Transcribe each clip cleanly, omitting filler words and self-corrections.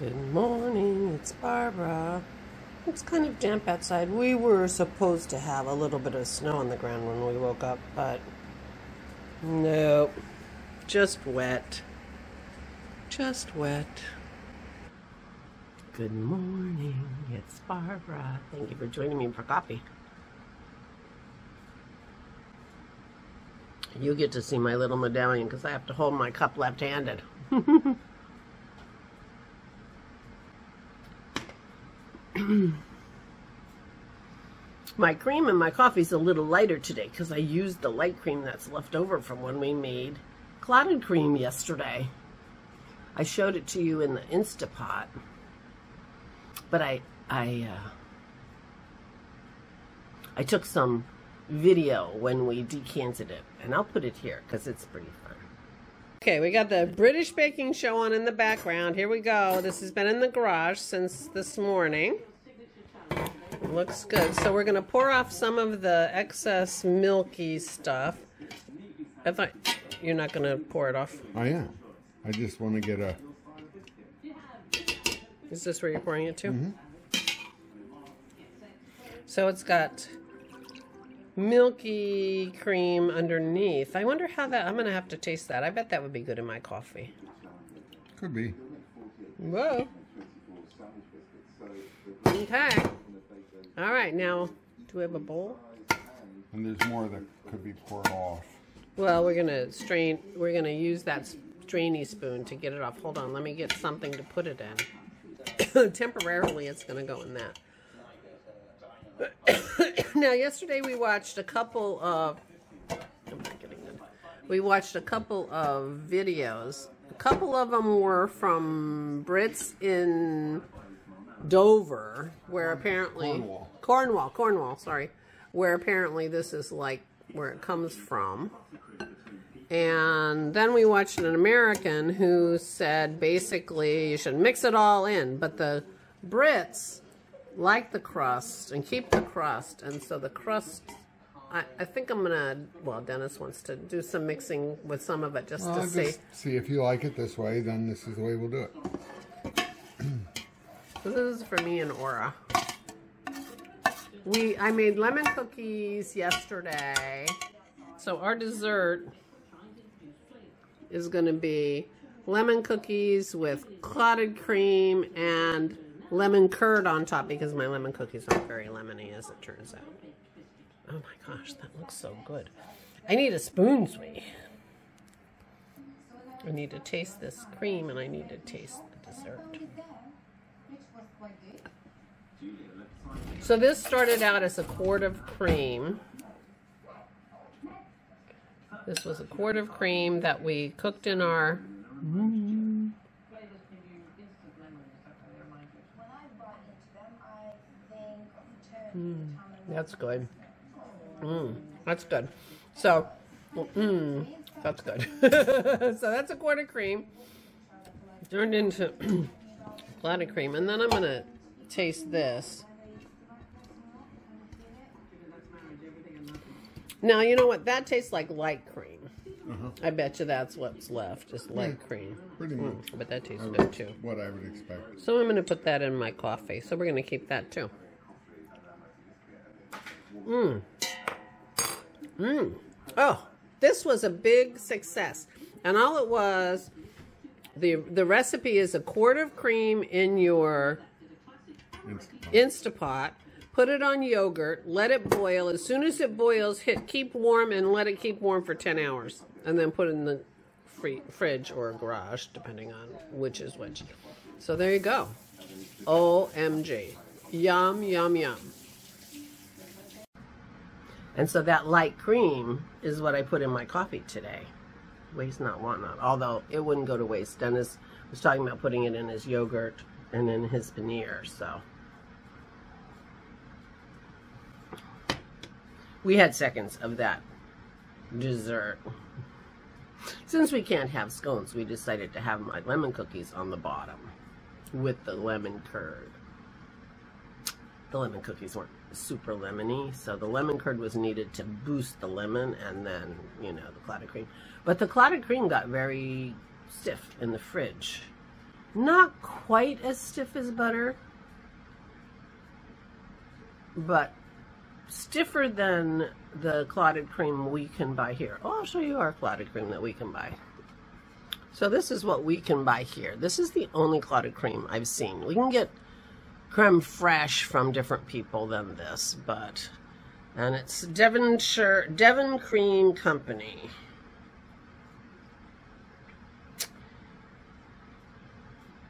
Good morning, it's Barbara. It's kind of damp outside. We were supposed to have a little bit of snow on the ground when we woke up, but no, just wet. Just wet. Good morning, it's Barbara. Thank you for joining me for coffee. You get to see my little medallion because I have to hold my cup left-handed. My cream and my coffee's a little lighter today because I used the light cream that's left over from when we made clotted cream yesterday. I showed it to you in the Instapot, but I took some video when we decanted it, and I'll put it here because it's pretty fun. Okay, we got the British baking show on in the background. Here we go. This has been in the garage since this morning. Looks good. So we're going to pour off some of the excess milky stuff. I thought you're not going to pour it off. I am. I just want to get a... Is this where you're pouring it to? Mm-hmm. So it's got milky cream underneath. I wonder how that... I'm going to have to taste that. I bet that would be good in my coffee. Could be. Whoa. Okay. All right, now, do we have a bowl? And there's more that could be poured off. Well, we're going to use that strainy spoon to get it off. Hold on, let me get something to put it in. Temporarily, it's going to go in that. Now, yesterday we watched a couple of... We watched a couple of videos. A couple of them were from Brits in Dover, where apparently... Cornwall, sorry. Where apparently this is like where it comes from. And then we watched an American who said basically you should mix it all in. But the Brits like the crust and keep the crust. And so the crust, I think I'm going to, well, Dennis wants to do some mixing with some of it just to see. See if you like it this way, then this is the way we'll do it. So this is for me and Aura. I made lemon cookies yesterday. So our dessert is going to be lemon cookies with clotted cream and lemon curd on top because my lemon cookies aren't very lemony as it turns out. Oh my gosh, that looks so good. I need a spoon, sweetie. I need to taste this cream and I need to taste the dessert. So this started out as a quart of cream. This was a quart of cream that we cooked in our... That's good. That's good. So, that's good. So that's a quart of cream. Turned into clotted cream. And then I'm going to taste this. Now, you know what? That tastes like light cream. I bet you that's what's left, just light cream. Pretty much. But that tastes good, too. What I would expect. So I'm going to put that in my coffee. So we're going to keep that, too. Oh, this was a big success. And all it was, the recipe is a quart of cream in your Instapot. Put it on yogurt, let it boil. As soon as it boils, hit keep warm and let it keep warm for 10 hours. And then put it in the fridge or garage, depending on which is which. So there you go. OMG. Yum, yum, yum. And so that light cream is what I put in my coffee today. Waste not, want not. Although it wouldn't go to waste. Dennis was talking about putting it in his yogurt and in his paneer, so... We had seconds of that dessert. Since we can't have scones, we decided to have my lemon cookies on the bottom with the lemon curd. The lemon cookies weren't super lemony, so the lemon curd was needed to boost the lemon and then, you know, the clotted cream. But the clotted cream got very stiff in the fridge. Not quite as stiff as butter, but stiffer than the clotted cream we can buy here. Oh, I'll show you our clotted cream that we can buy. So this is what we can buy here. This is the only clotted cream I've seen. We can get creme fraiche from different people than this, but, and it's Devon Cream Company.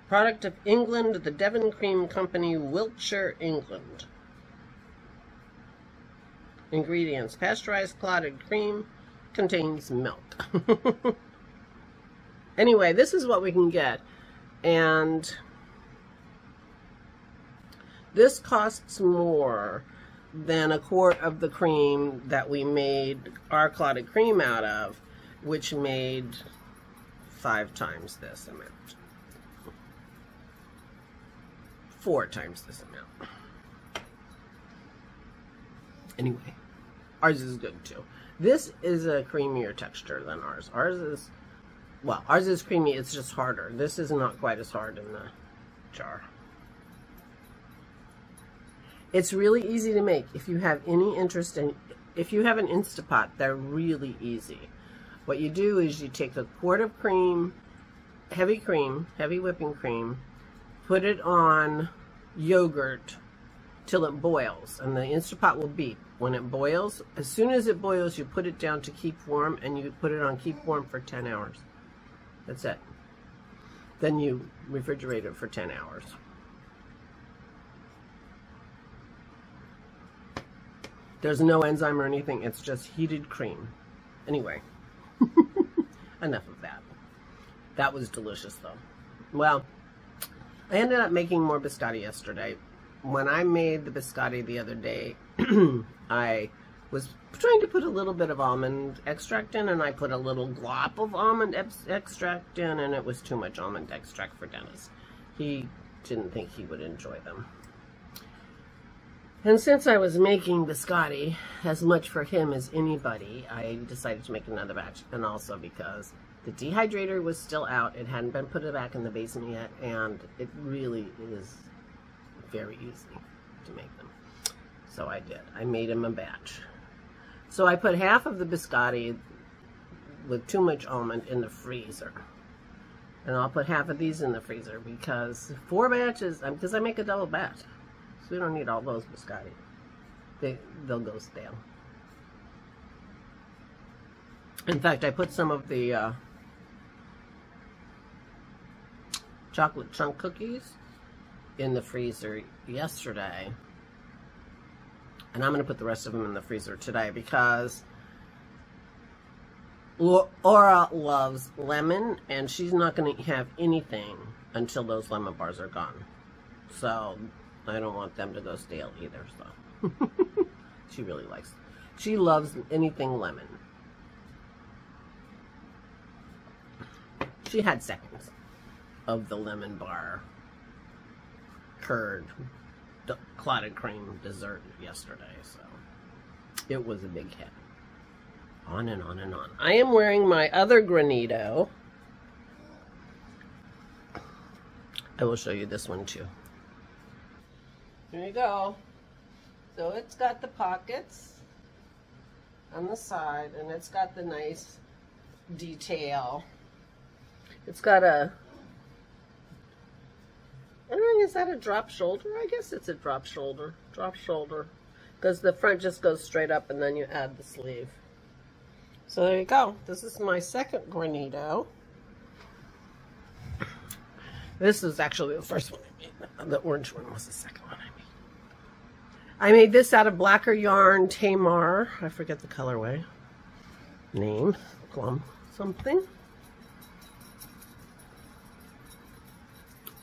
Product of England, the Devon Cream Company, Wiltshire, England. Ingredients: pasteurized clotted cream, contains milk. Anyway, this is what we can get, and this costs more than a quart of the cream that we made our clotted cream out of, which made 5 times this amount. 4 times this amount. Anyway, ours is good too. This is a creamier texture than ours. Ours is, well, ours is creamy, it's just harder. This is not quite as hard in the jar. It's really easy to make. If you have any interest in, if you have an Instapot, they're really easy. What you do is you take a quart of cream, heavy whipping cream, put it on yogurt till it boils, and the Instapot will beep. When it boils, as soon as it boils, you put it down to keep warm, and you put it on keep warm for 10 hours. That's it. Then you refrigerate it for 10 hours. There's no enzyme or anything, it's just heated cream. Anyway, enough of that. That was delicious though. Well, I ended up making more biscotti yesterday. When I made the biscotti the other day, I was trying to put a little bit of almond extract in, and I put a little glop of almond extract in, and it was too much almond extract for Dennis. He didn't think he would enjoy them. And since I was making biscotti as much for him as anybody, I decided to make another batch, and also because the dehydrator was still out. It hadn't been put back in the basement yet, and it really is very easy to make them. So I did. I made him a batch. So I put half of the biscotti with too much almond in the freezer. And I'll put half of these in the freezer because 4 batches, because I make a double batch. So we don't need all those biscotti. They'll go stale. In fact, I put some of the chocolate chunk cookies in the freezer yesterday. And I'm going to put the rest of them in the freezer today because Laura loves lemon, and she's not going to have anything until those lemon bars are gone. So I don't want them to go stale either. So she loves anything lemon. She had seconds of the lemon bar curd clotted cream dessert yesterday, so it was a big hit. On and on and on. I am wearing my other granito. I will show you this one too. Here you go. So it's got the pockets on the side, and it's got the nice detail. It's got a, I don't know, is that a drop shoulder? I guess it's a drop shoulder. Drop shoulder. Because the front just goes straight up and then you add the sleeve. So there you go. This is my second granito. This is actually the first one I made. The orange one was the second one I made. I made this out of blacker yarn Tamar. I forget the colorway. Name. Plum something.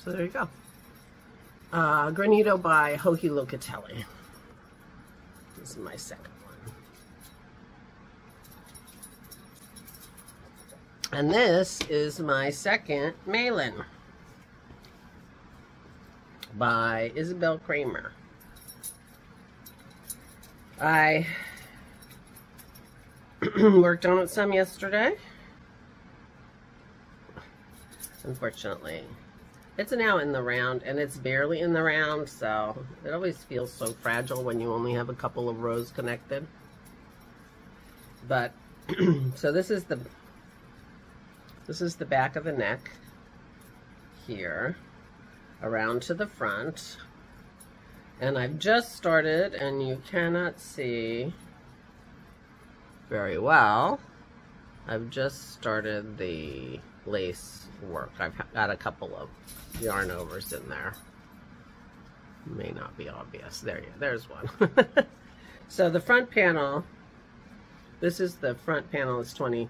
So there you go. Granito by Hohi Locatelli. This is my second one. And this is my second Malin by Isabel Kramer. I worked on it some yesterday. Unfortunately, It's now in the round, and it's barely in the round, so it always feels so fragile when you only have a couple of rows connected. But so this is the back of the neck here, around to the front. And I've just started, and you cannot see very well, I've just started the lace work. I've got a couple of yarn overs in there. May not be obvious. There's one. So the front panel, this is the front panel, is 20,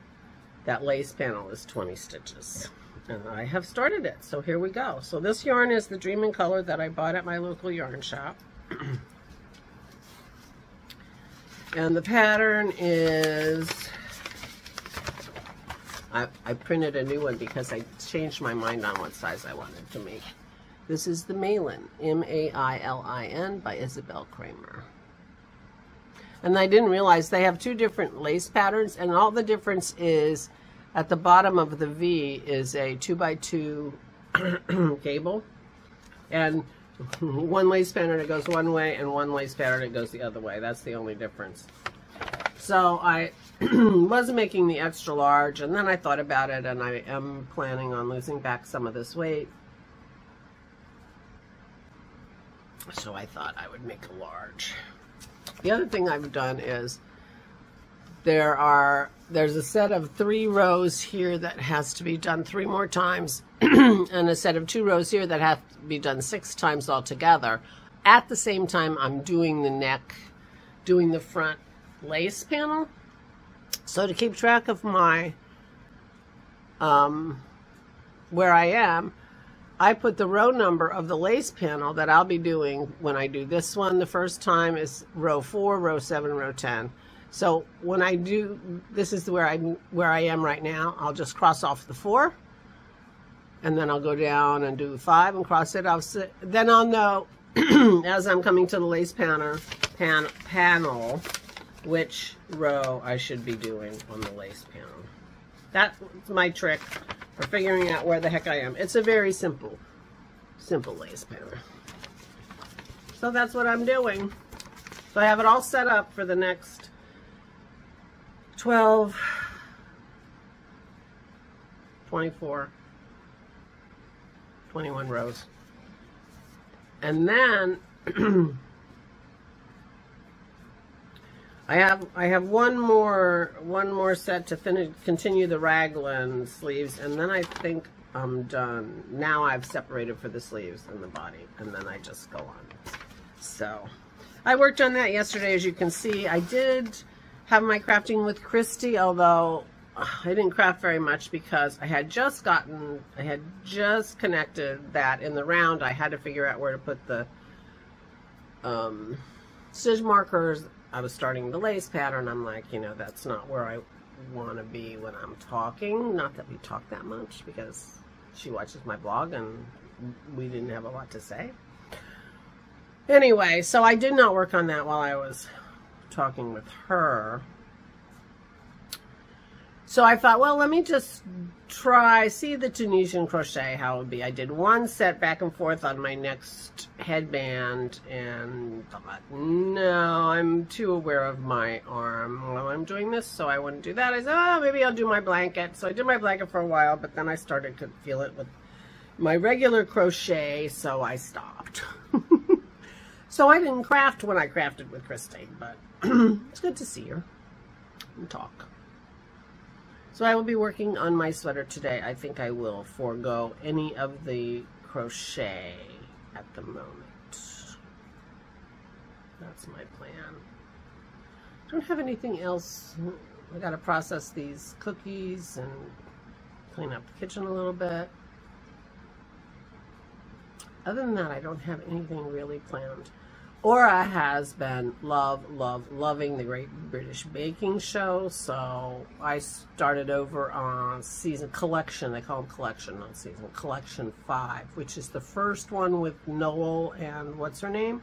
that lace panel is 20 stitches. And I have started it, so here we go. So this yarn is the Dream in Color that I bought at my local yarn shop. And the pattern is, I printed a new one because I changed my mind on what size I wanted to make. This is the Mailin, M-A-I-L-I-N, by Isabel Kramer. And I didn't realize they have two different lace patterns, and all the difference is at the bottom of the V is a 2x2 cable, and one lace pattern it goes one way, and one lace pattern it goes the other way. That's the only difference. So I was making the extra large, and then I thought about it, and I am planning on losing back some of this weight. So I thought I would make a large. The other thing I've done is there's a set of 3 rows here that has to be done 3 more times, and a set of 2 rows here that have to be done 6 times altogether. At the same time, I'm doing the neck, doing the front lace panel. So to keep track of my where I am, I put the row number of the lace panel that I'll be doing when I do this one. The first time is row 4, row 7, row 10. So when I do, this is where I am right now. I'll just cross off the 4, and then I'll go down and do 5 and cross it off. Then I'll know as I'm coming to the lace panel which row I should be doing on the lace panel. That's my trick for figuring out where the heck I am. It's a very simple lace panel. So that's what I'm doing. So I have it all set up for the next 12, 24, 21 rows. And then I have one more set to continue the raglan sleeves, and then I think I'm done. Now I've separated for the sleeves and the body, and then I just go on. So I worked on that yesterday, as you can see. I did have my crafting with Christy, although I didn't craft very much because I had just connected that in the round. I had to figure out where to put the stitch markers. I was starting the lace pattern. I'm like, you know, that's not where I want to be when I'm talking. Not that we talk that much, because she watches my blog and we didn't have a lot to say. Anyway, so I did not work on that while I was talking with her. So I thought, well, let me just see the Tunisian crochet, how it would be. I did one set back and forth on my next headband, and thought, no, I'm too aware of my arm while I'm doing this, so I wouldn't do that. I said, oh, maybe I'll do my blanket. So I did my blanket for a while, but then I started to feel it with my regular crochet, so I stopped. So I didn't craft when I crafted with Christy, but it's good to see her and talk. So I will be working on my sweater today. I think I will forego any of the crochet at the moment. That's my plan. I don't have anything else. I gotta process these cookies and clean up the kitchen a little bit. Other than that, I don't have anything really planned. Aura has been loving the Great British Baking Show, so I started over on season collection. They call them collection, not season. Collection 5, which is the first one with Noel and what's her name?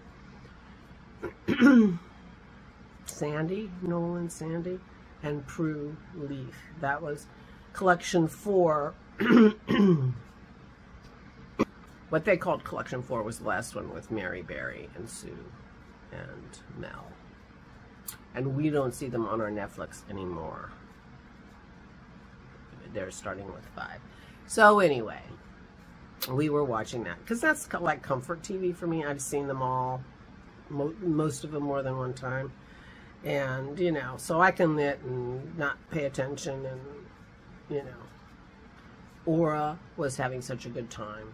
Sandy, Noel and Sandy, and Prue Leaf. That was collection 4. What they called Collection 4 was the last one with Mary Berry and Sue and Mel. And we don't see them on our Netflix anymore. They're starting with 5. So anyway, we were watching that because that's like comfort TV for me. I've seen them all, most of them more than one time. And, you know, so I can knit and not pay attention and, you know. Aura was having such a good time.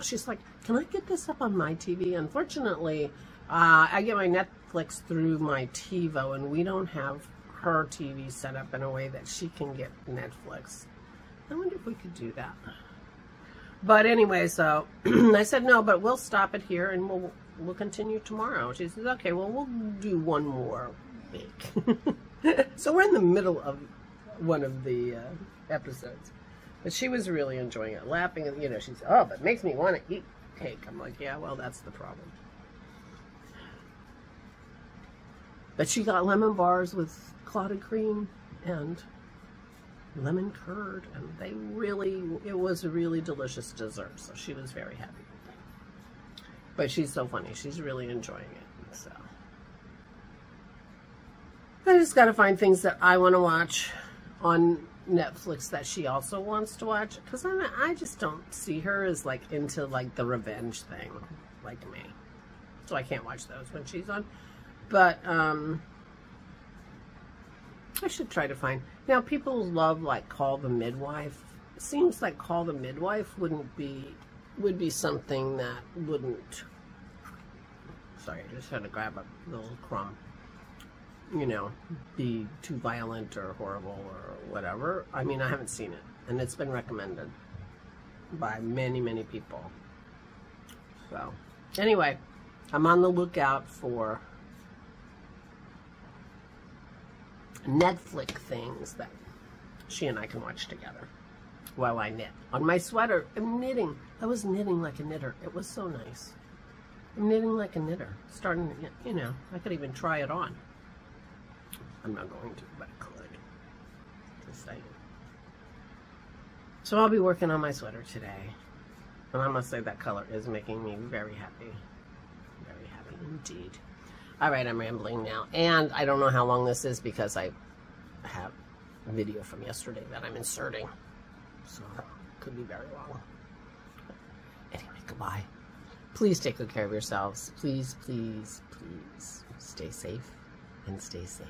She's like, can I get this up on my TV? Unfortunately, I get my Netflix through my TiVo, and we don't have her TV set up in a way that she can get Netflix. I wonder if we could do that. But anyway, so I said, no, but we'll stop it here, and we'll continue tomorrow. She says, okay, well, we'll do one more week. So we're in the middle of one of the episodes. But she was really enjoying it, laughing, and, you know, she's, oh, but it makes me want to eat cake. I'm like, yeah, well, that's the problem. But she got lemon bars with clotted cream and lemon curd, and it was a really delicious dessert, so she was very happy. But she's so funny. She's really enjoying it, so. I just got to find things that I want to watch on Netflix that she also wants to watch, because I just don't see her as like into like the revenge thing like me, so I can't watch those when she's on. But I should try to find, now people love like Call the Midwife. It seems like Call the Midwife would be something that wouldn't, sorry, I just had to grab a little crumb, you know, be too violent or horrible or whatever. I mean, I haven't seen it, and it's been recommended by many, many people. So, anyway, I'm on the lookout for Netflix things that she and I can watch together while I knit. On my sweater, I'm knitting. I was knitting like a knitter. It was so nice. I'm knitting like a knitter. Starting, you know, I could even try it on. I'm not going to, but I could. Just saying. So I'll be working on my sweater today. And I must say that color is making me very happy. Very happy indeed. Alright, I'm rambling now. And I don't know how long this is because I have a video from yesterday that I'm inserting. So it could be very long. Anyway, goodbye. Please take good care of yourselves. Please, please, please stay safe and stay sane.